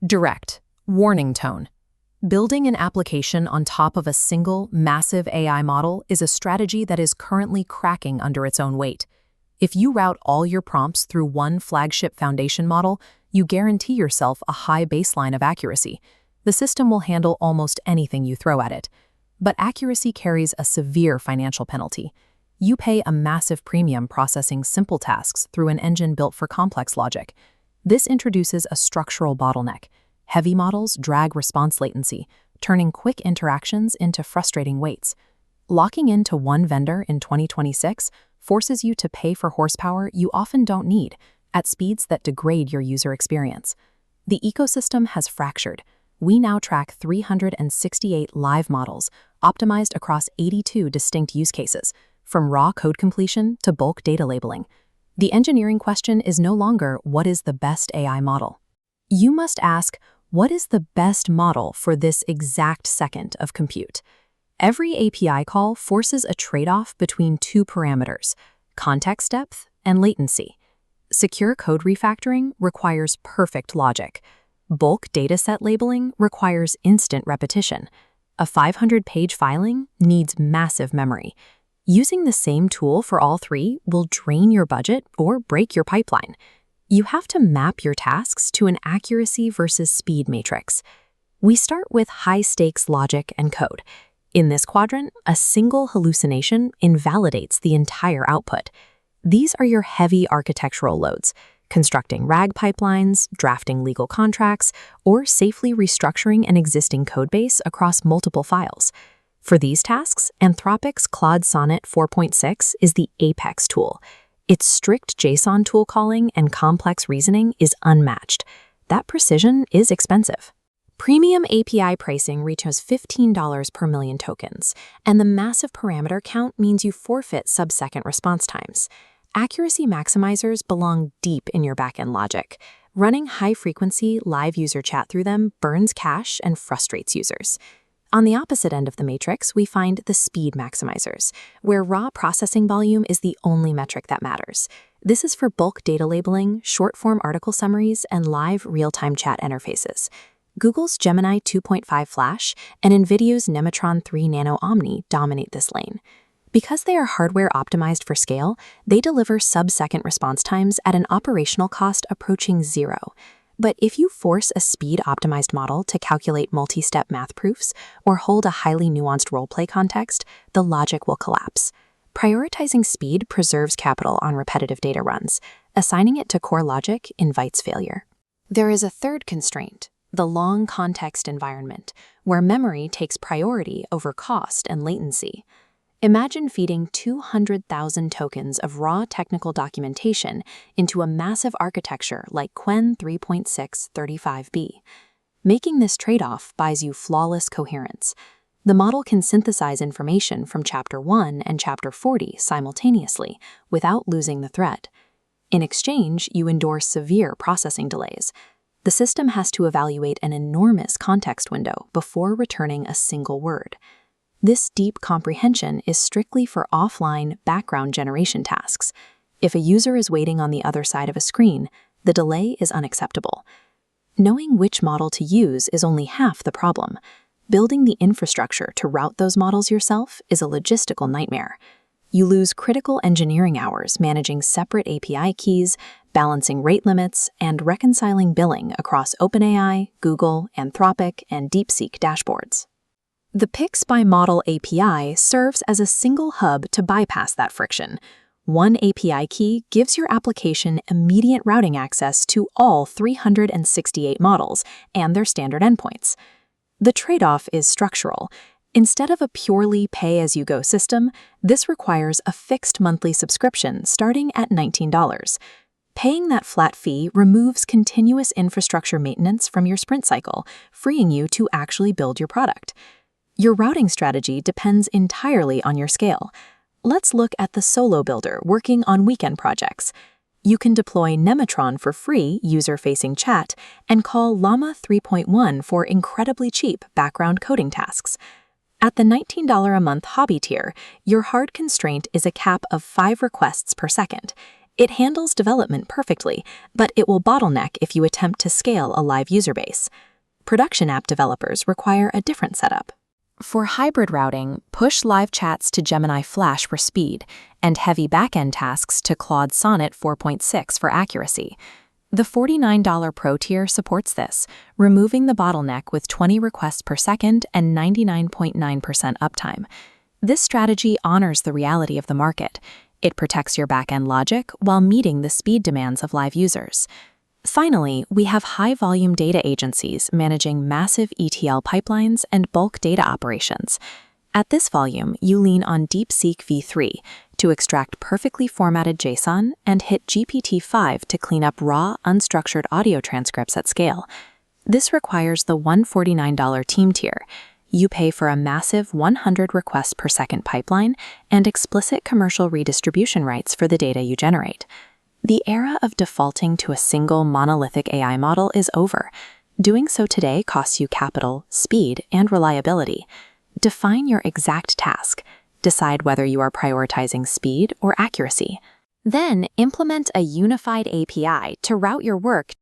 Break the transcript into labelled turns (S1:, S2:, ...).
S1: Direct, warning tone. Building an application on top of a single, massive AI model is a strategy that is currently cracking under its own weight. If you route all your prompts through one flagship foundation model, you guarantee yourself a high baseline of accuracy. The system will handle almost anything you throw at it. But accuracy carries a severe financial penalty. You pay a massive premium processing simple tasks through an engine built for complex logic. This introduces a structural bottleneck. Heavy models drag response latency, turning quick interactions into frustrating waits. Locking into one vendor in 2026 forces you to pay for horsepower you often don't need, at speeds that degrade your user experience. The ecosystem has fractured. We now track 368 live models, optimized across 82 distinct use cases, from raw code completion to bulk data labeling. The engineering question is no longer, what is the best AI model? You must ask, what is the best model for this exact second of compute? Every API call forces a trade-off between two parameters, context depth and latency. Secure code refactoring requires perfect logic. Bulk dataset labeling requires instant repetition. A 500-page filing needs massive memory. Using the same tool for all three will drain your budget or break your pipeline. You have to map your tasks to an accuracy versus speed matrix. We start with high-stakes logic and code. In this quadrant, a single hallucination invalidates the entire output. These are your heavy architectural loads, constructing RAG pipelines, drafting legal contracts, or safely restructuring an existing codebase across multiple files. For these tasks, Anthropic's Claude Sonnet 4.6 is the apex tool. Its strict JSON tool calling and complex reasoning is unmatched. That precision is expensive. Premium API pricing reaches $15 per million tokens, and the massive parameter count means you forfeit sub-second response times. Accuracy maximizers belong deep in your backend logic. Running high-frequency live user chat through them burns cache and frustrates users. On the opposite end of the matrix, we find the speed maximizers, where raw processing volume is the only metric that matters. This is for bulk data labeling, short-form article summaries, and live real-time chat interfaces. Google's Gemini 2.5 Flash and NVIDIA's Nematron 3 Nano Omni dominate this lane. Because they are hardware optimized for scale, they deliver sub-second response times at an operational cost approaching zero. But if you force a speed-optimized model to calculate multi-step math proofs or hold a highly nuanced roleplay context, the logic will collapse. Prioritizing speed preserves capital on repetitive data runs. Assigning it to core logic invites failure. There is a third constraint, the long context environment, where memory takes priority over cost and latency. Imagine feeding 200,000 tokens of raw technical documentation into a massive architecture like Qwen 3.635B. Making this trade-off buys you flawless coherence. The model can synthesize information from Chapter 1 and Chapter 40 simultaneously without losing the thread. In exchange, you endure severe processing delays. The system has to evaluate an enormous context window before returning a single word. This deep comprehension is strictly for offline background generation tasks. If a user is waiting on the other side of a screen, the delay is unacceptable. Knowing which model to use is only half the problem. Building the infrastructure to route those models yourself is a logistical nightmare. You lose critical engineering hours managing separate API keys, balancing rate limits, and reconciling billing across OpenAI, Google, Anthropic, and DeepSeek dashboards. The Pix by Model API serves as a single hub to bypass that friction. One API key gives your application immediate routing access to all 368 models and their standard endpoints. The trade-off is structural. Instead of a purely pay-as-you-go system, this requires a fixed monthly subscription starting at $19. Paying that flat fee removes continuous infrastructure maintenance from your sprint cycle, freeing you to actually build your product. Your routing strategy depends entirely on your scale. Let's look at the solo builder working on weekend projects. You can deploy Nematron for free user-facing chat and call Llama 3.1 for incredibly cheap background coding tasks. At the $19 a month hobby tier, your hard constraint is a cap of 5 requests per second. It handles development perfectly, but it will bottleneck if you attempt to scale a live user base. Production app developers require a different setup. For hybrid routing, push live chats to Gemini Flash for speed, and heavy backend tasks to Claude Sonnet 4.6 for accuracy. The $49 Pro tier supports this, removing the bottleneck with 20 requests per second and 99.9% uptime. This strategy honors the reality of the market. It protects your backend logic while meeting the speed demands of live users. Finally, we have high-volume data agencies managing massive ETL pipelines and bulk data operations. At this volume, you lean on DeepSeek v3 to extract perfectly formatted JSON and hit GPT-5 to clean up raw, unstructured audio transcripts at scale. This requires the $149 team tier. You pay for a massive 100 requests per second pipeline and explicit commercial redistribution rights for the data you generate. The era of defaulting to a single monolithic AI model is over. Doing so today costs you capital, speed, and reliability. Define your exact task. Decide whether you are prioritizing speed or accuracy. Then implement a unified API to route your work